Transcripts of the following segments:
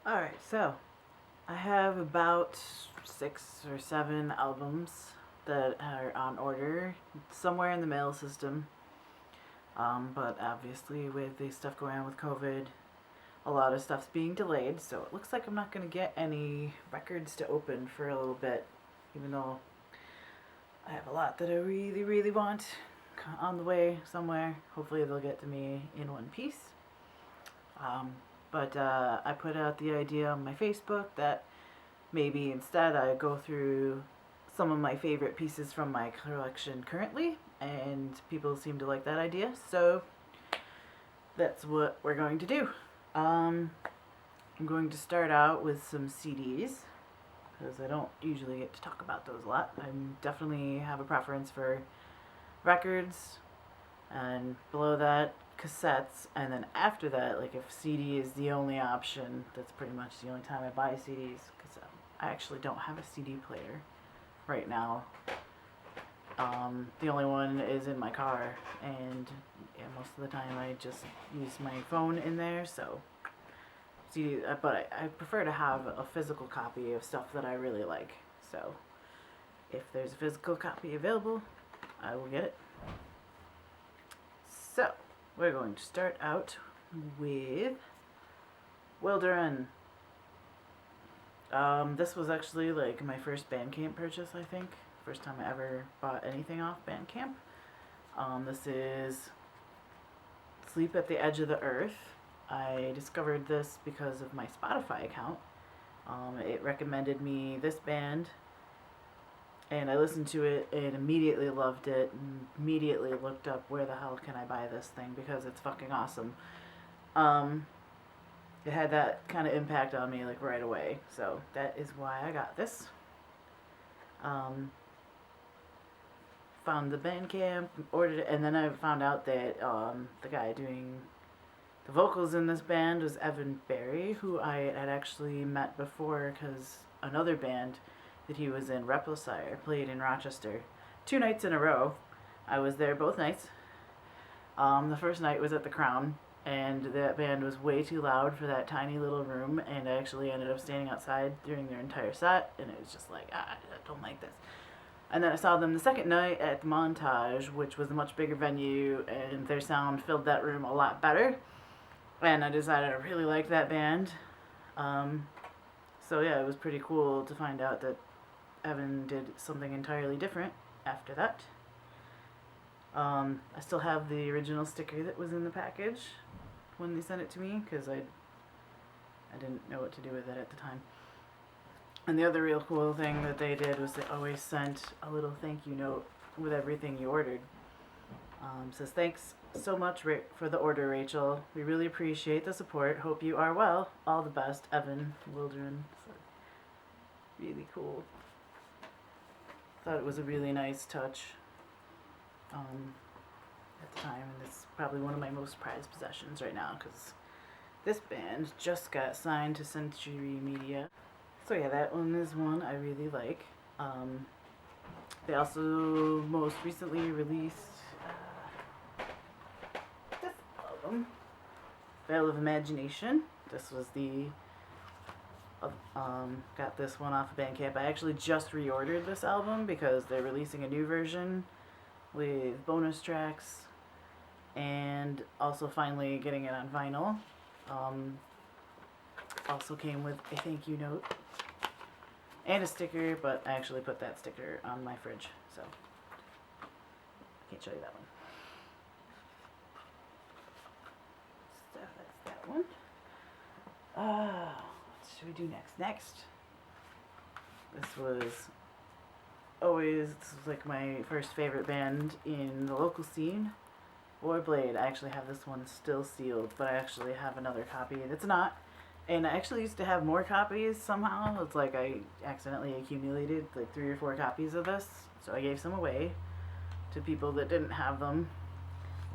Alright, so I have about 6 or 7 albums that are on order somewhere in the mail system. But obviously, with the stuff going on with COVID, a lot of stuff's being delayed, so it looks like I'm not going to get any records to open for a little bit, even though I have a lot that I really, really want on the way somewhere. Hopefully, they'll get to me in one piece. But I put out the idea on my Facebook that maybe instead I go through some of my favorite pieces from my collection currently, and people seem to like that idea, so that's what we're going to do. I'm going to start out with some CDs, because I don't usually get to talk about those a lot. I definitely have a preference for records, and below that, cassettes, and then after that, like if CD is the only option, that's pretty much the only time I buy CDs, because I actually don't have a CD player right now. The only one is in my car, and yeah, most of the time I just use my phone in there, so CD, but I prefer to have a physical copy of stuff that I really like, so if there's a physical copy available, I will get it. So, we're going to start out with Wildern. This was actually like my first Bandcamp purchase, I think. First time I ever bought anything off Bandcamp. This is Sleep at the Edge of the Earth. I discovered this because of my Spotify account. It recommended me this band, and I listened to it and immediately loved it, and immediately looked up where the hell can I buy this thing because it's fucking awesome. It had that kind of impact on me like right away, so that is why I got this. Found the Bandcamp, ordered it, and then I found out that the guy doing the vocals in this band was Evan Barry, who I had actually met before because another band that he was in, Replosire, played in Rochester 2 nights in a row. I was there both nights. The first night was at the Crown, and that band was way too loud for that tiny little room, and I actually ended up standing outside during their entire set, and it was just like, I don't like this. And then I saw them the second night at the Montage, which was a much bigger venue, and their sound filled that room a lot better. And I decided I really liked that band. So yeah, it was pretty cool to find out that Evan did something entirely different after that. I still have the original sticker that was in the package when they sent it to me, because I didn't know what to do with it at the time. And the other real cool thing that they did was they always sent a little thank you note with everything you ordered. Says, thanks so much for the order, Rachel. We really appreciate the support. Hope you are well. All the best, Evan Wildren. So, really cool. Thought it was a really nice touch at the time, and it's probably one of my most prized possessions right now because this band just got signed to Century Media. So yeah, that one is one I really like. They also most recently released this album, Veil of Imagination. This was the got this one off of Bandcamp. I actually just reordered this album because they're releasing a new version with bonus tracks, and also finally getting it on vinyl. Also came with a thank you note and a sticker, but I actually put that sticker on my fridge, so I can't show you that one. So that's that one. What should we do next? This was like my first favorite band in the local scene, Warblade. I actually have this one still sealed, but I actually have another copy that's not. And I actually used to have more copies somehow. It's like I accidentally accumulated like 3 or 4 copies of this, so I gave some away to people that didn't have them.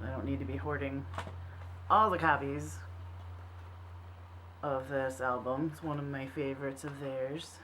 I don't need to be hoarding all the copies of this album. It's one of my favorites of theirs.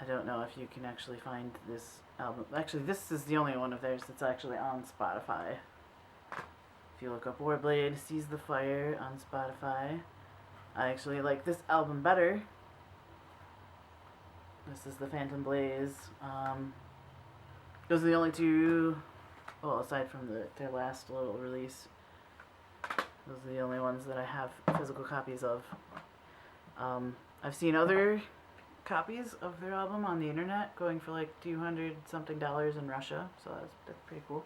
I don't know if you can actually find this album. Actually, this is the only one of theirs that's actually on Spotify. If you look up Warblade, Seize the Fire on Spotify. I actually like this album better. This is the Phantom Blaze. Those are the only two, well, aside from their last little release, those are the only ones that I have physical copies of. I've seen other copies of their album on the internet going for like $200 something in Russia, so that's pretty cool.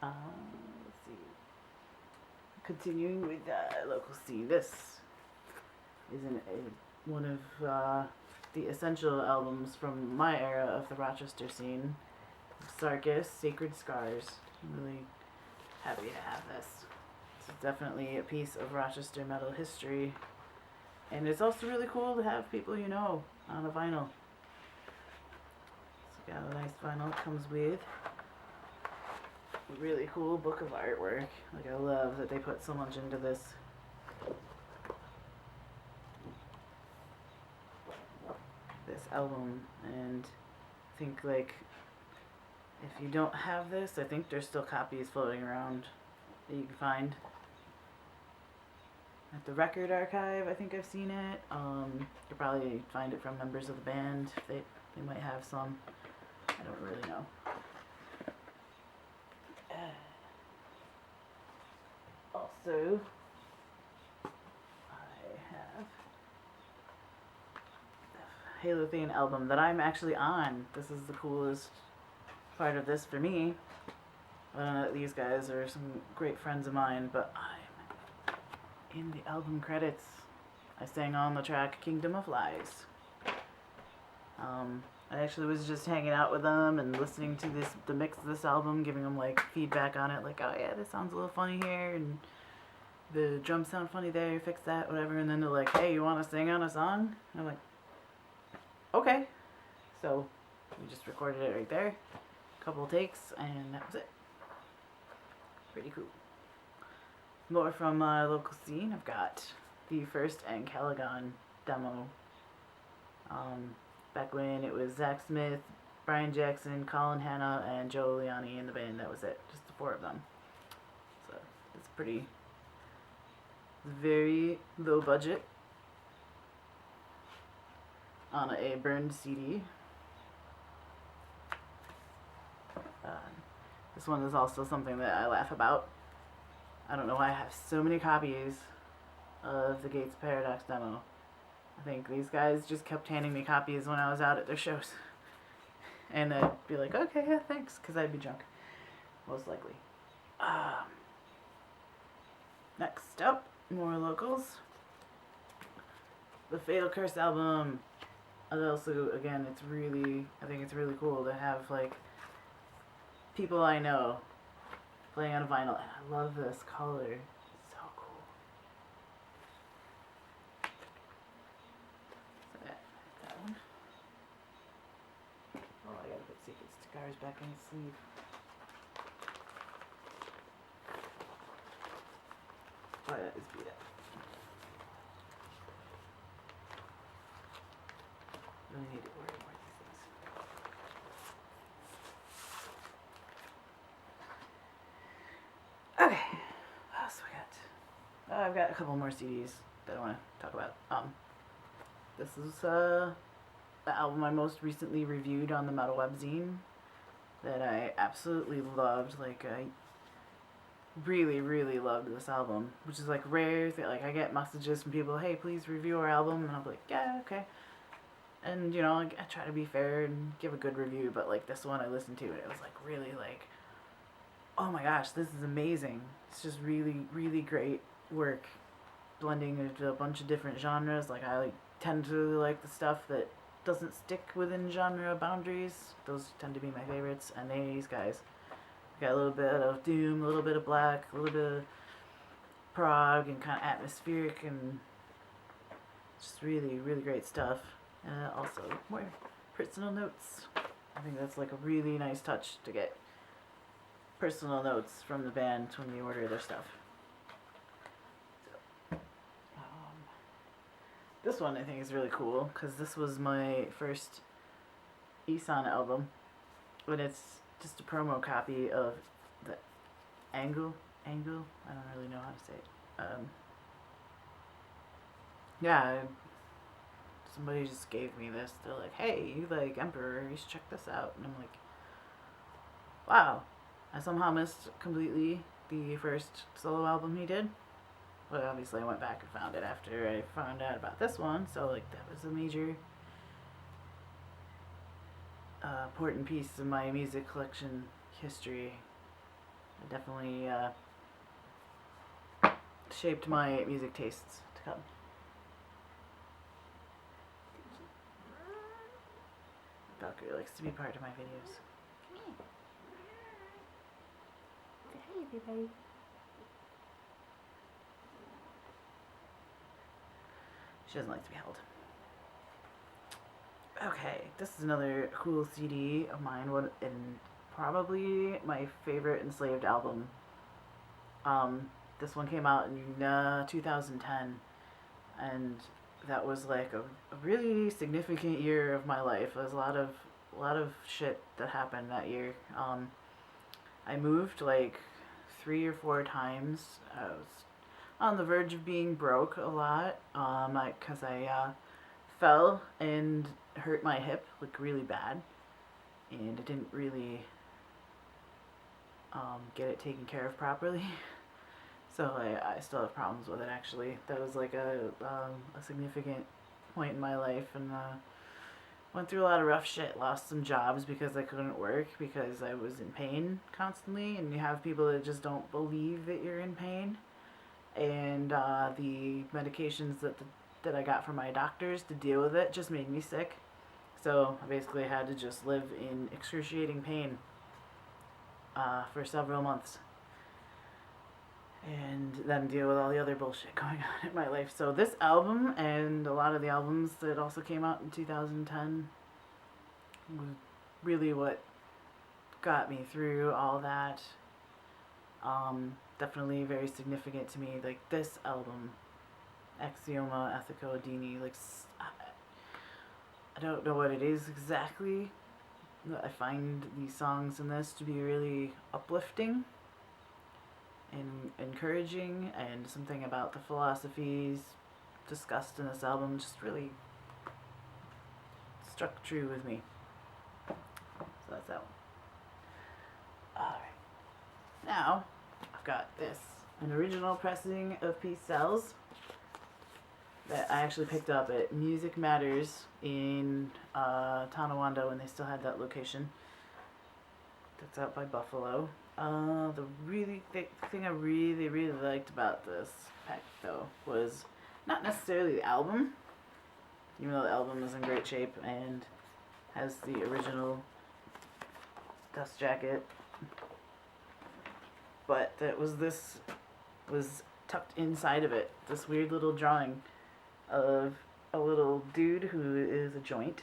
Let's see. Continuing with local scene, this is one of the essential albums from my era of the Rochester scene. Sarkis, Sacred Scars. I'm really happy to have this. This is definitely a piece of Rochester metal history. And it's also really cool to have people you know on a vinyl. It's got a nice vinyl. It comes with a really cool book of artwork. Like, I love that they put so much into this. This album, and I think, like, if you don't have this, I think there's still copies floating around that you can find. At the Record Archive, I think I've seen it. You'll probably find it from members of the band. They might have some. I don't really know. Also, I have the Halo Thane album that I'm actually on. This is the coolest part of this for me. These guys are some great friends of mine, but I'm in the album credits. I sang on the track Kingdom of Lies. I actually was just hanging out with them and listening to the mix of this album, giving them like feedback on it, like, oh yeah, this sounds a little funny here, and the drums sound funny there, fix that, whatever. And then they're like, hey, you want to sing on a song? And I'm like, okay. So we just recorded it right there, a couple of takes, and that was it. Pretty cool. More from my local scene. I've got the first Ancalagon demo. Back when it was Zach Smith, Brian Jackson, Colin Hanna, and Joe Liani in the band. That was it. Just the four of them. So it's pretty, very low budget on a burned CD. This one is also something that I laugh about. I don't know why I have so many copies of the Gates Paradox demo. I think these guys just kept handing me copies when I was out at their shows. And I'd be like, okay, yeah, thanks, because I'd be drunk. Most likely. Next up, more locals. The Fatal Curse album. And also, again, I think it's really cool to have, like, people I know playing on a vinyl. And I love this color. It's so cool. So that one. Oh, I gotta put Secret Scars back in the sleeve. Oh, that is beat up. Really need to order more of these things. Okay, what else we got? I've got a couple more CDs that I want to talk about. This is the album I most recently reviewed on the Metal Webzine that I absolutely loved. Like, I really, really loved this album, which is like rare. Like, I get messages from people, hey, please review our album, and I'm like, yeah, okay. And, you know, I try to be fair and give a good review, but, like, this one I listened to, and it was, like, really, like, oh my gosh, this is amazing. It's just really, really great work, blending into a bunch of different genres. Like, I tend to like the stuff that doesn't stick within genre boundaries. Those tend to be my favorites, and these guys got a little bit of doom, a little bit of black, a little bit of prog, and kind of atmospheric, and just really, really great stuff. Also, more personal notes. I think that's like a really nice touch to get personal notes from the band when you order their stuff. So, this one I think is really cool because this was my first Eson album, but it's just a promo copy of angle, angle. I don't really know how to say it. Yeah, somebody just gave me this. They're like, "Hey, you like Emperor? You should check this out." And I'm like, "Wow." I somehow missed completely the first solo album he did. But obviously I went back and found it after I found out about this one. So like that was a major important piece of my music collection history. It definitely shaped my music tastes to come. Valkyrie likes to be part of my videos. Come here. Say hi, everybody. She doesn't like to be held. Okay, this is another cool CD of mine, and probably my favorite Enslaved album. This one came out in 2010, and that was like a really significant year of my life. There's a lot of shit that happened that year. I moved like 3 or 4 times. I was on the verge of being broke a lot, because I fell and hurt my hip like really bad, and I didn't really get it taken care of properly. So I still have problems with it actually. That was like a significant point in my life, and went through a lot of rough shit. Lost some jobs because I couldn't work because I was in pain constantly, and you have people that just don't believe that you're in pain. And the medications that I got from my doctors to deal with it just made me sick. So I basically had to just live in excruciating pain for several months, and then deal with all the other bullshit going on in my life. So this album and a lot of the albums that also came out in 2010 was really what got me through all that. Definitely very significant to me. Like this album, Axioma Ethico Dini, like I don't know what it is exactly. I find these songs in this to be really uplifting and encouraging, and something about the philosophies discussed in this album just really struck true with me. So that's that one. Alright. Now, I've got this. An original pressing of Peace Sells that I actually picked up at Music Matters in Tonawanda when they still had that location. That's out by Buffalo. The thing I really liked about this pack, though, was not necessarily the album, even though the album is in great shape and has the original dust jacket, but this was tucked inside of it, this weird little drawing of a little dude who is a joint,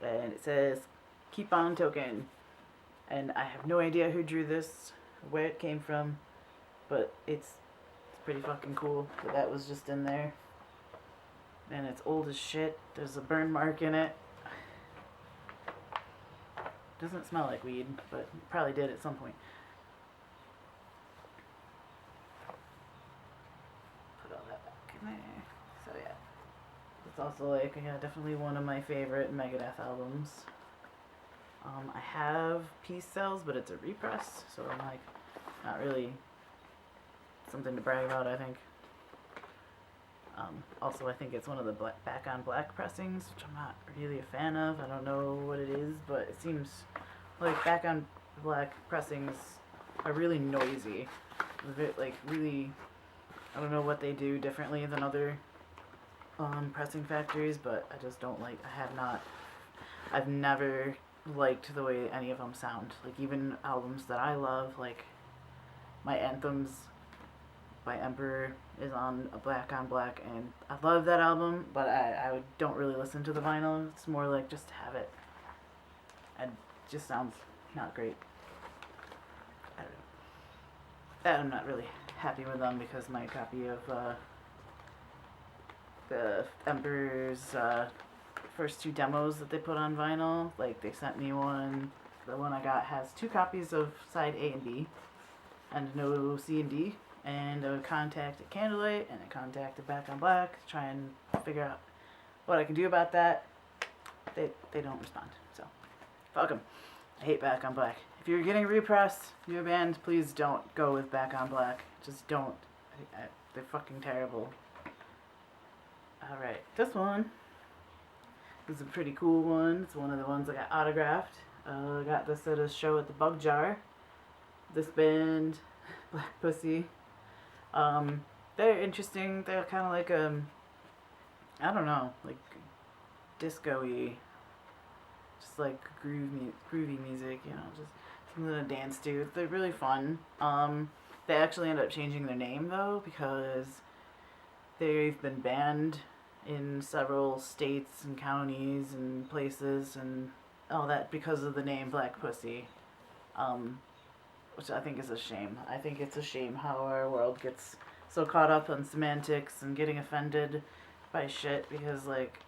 and it says, "Keep on token." And I have no idea who drew this, where it came from, but it's pretty fucking cool that that was just in there. And it's old as shit. There's a burn mark in it. Doesn't smell like weed, but it probably did at some point. Put all that back in there. So yeah, it's also like, yeah, definitely one of my favorite Megadeth albums. I have Peace Sells, but it's a repress, so I'm like, not really something to brag about, I think. Also, I think it's one of the Back on Black pressings, which I'm not really a fan of. I don't know what it is, but it seems like Back on Black pressings are really noisy. Like, really, I don't know what they do differently than other pressing factories, but I just don't like, I've never liked the way any of them sound. Like, even albums that I love, like my Anthems by Emperor is on a Black on Black, and I love that album, but I don't really listen to the vinyl. It's more like just to have it, and it just sounds not great. I don't know. I'm not really happy with them because my copy of the Emperor's first 2 demos that they put on vinyl, like they sent me one The one I got has 2 copies of side A and B, and no C and D, and a contact at Candlelight and a contact at Back on Black to try and figure out what I can do about that. They don't respond, so fuck them. I hate Back on Black. If you're getting repressed, new band, please don't go with Back on Black. Just don't. They're fucking terrible. Alright, this one is a pretty cool one. It's one of the ones I got autographed. I got this at a show at the Bug Jar. This band, Black Pussy. They're interesting. They're kind of like I don't know, like disco-y, just like groovy music, you know, just something to dance to. They're really fun. They actually end up changing their name though, because they've been banned in several states and counties and places and all that because of the name Black Pussy, which I think is a shame. I think it's a shame how our world gets so caught up on semantics and getting offended by shit, because like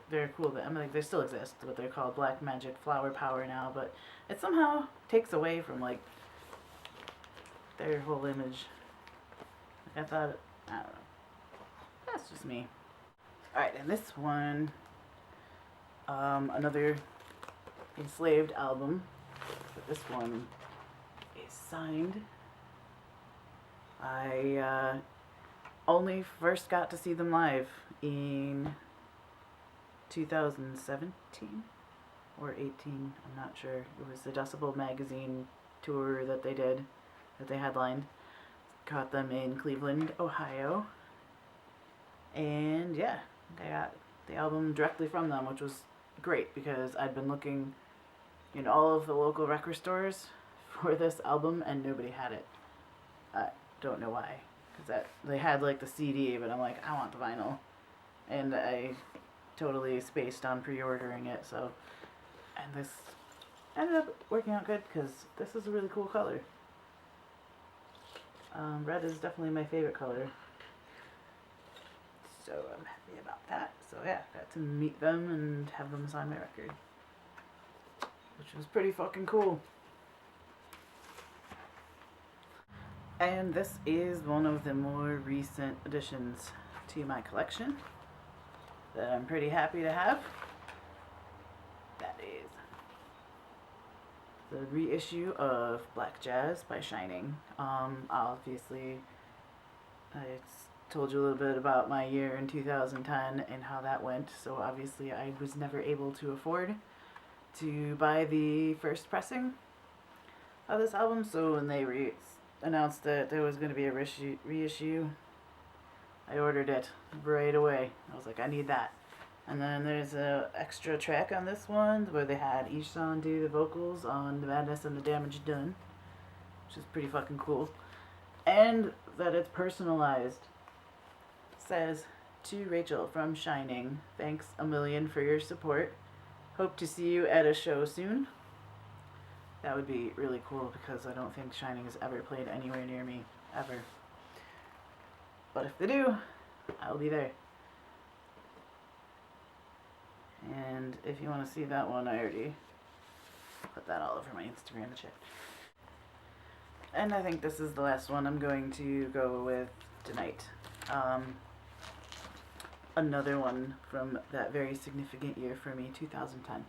they're cool, but I mean, like, they still exist, what they're called Black Magic Flower Power now, but it somehow takes away from like their whole image. Like, I thought, I don't know. That's just me. Alright, and this one, another Enslaved album, but this one is signed. I only first got to see them live in 2017 or 18, I'm not sure. It was the Decibel Magazine tour that they did, that they headlined. Caught them in Cleveland, Ohio. And yeah, I got the album directly from them, which was great because I'd been looking in all of the local record stores for this album and nobody had it. I don't know why, because they had like the CD, but I'm like, I want the vinyl, and I totally spaced on pre-ordering it. So, and this ended up working out good because this is a really cool color. Red is definitely my favorite color. So I'm happy about that. So yeah, got to meet them and have them sign my record, which was pretty fucking cool. And this is one of the more recent additions to my collection that I'm pretty happy to have. That is the reissue of Black Jazz by Shining. Obviously, I told you a little bit about my year in 2010 and how that went, so obviously I was never able to afford to buy the first pressing of this album, so when they announced that there was going to be a reissue, I ordered it right away. I was like, I need that. And then there's a extra track on this one where they had Ishan do the vocals on The Madness and the Damage Done, which is pretty fucking cool. And that it's personalized. Says, to Rachel from Shining, thanks a million for your support. Hope to see you at a show soon. That would be really cool because I don't think Shining has ever played anywhere near me, ever. But if they do, I'll be there. And if you want to see that one, I already put that all over my Instagram chat. And I think this is the last one I'm going to go with tonight. Another one from that very significant year for me, 2010.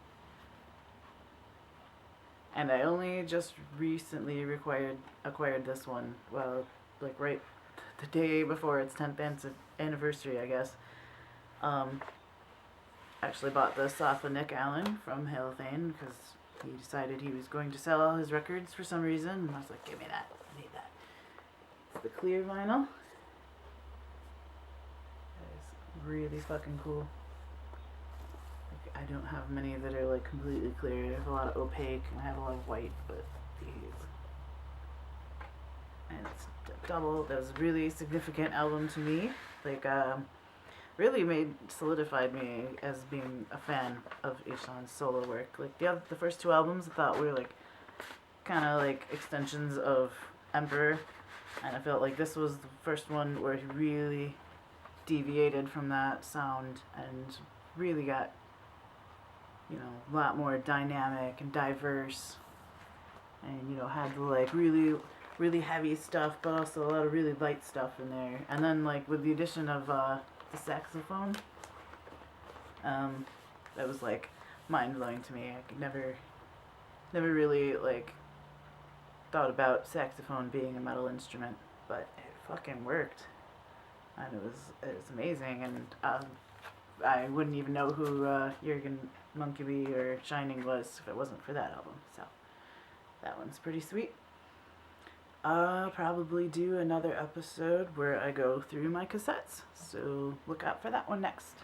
And I only just recently acquired this one. Well, like right the day before its 10th anniversary, I guess. Actually bought this off of Nick Allen from Halothane because he decided he was going to sell all his records for some reason. And I was like, give me that. I need that. It's the clear vinyl. That is really fucking cool. Like, I don't have many that are like completely clear. I have a lot of opaque and I have a lot of white, but these. And it's double. That was a really significant album to me. Like, really solidified me as being a fan of Ishan's solo work. Like the first 2 albums I thought were like kind of like extensions of Emperor, and I felt like this was the first one where he really deviated from that sound and really got a lot more dynamic and diverse, and had the like really really heavy stuff, but also a lot of really light stuff in there. And then like with the addition of the saxophone, that was like mind blowing to me. I could never really like thought about saxophone being a metal instrument, but it fucking worked, and it was amazing. And I wouldn't even know who Jurgen Munkeby or Shining was if it wasn't for that album. So that one's pretty sweet. I'll probably do another episode where I go through my cassettes, so look out for that one next.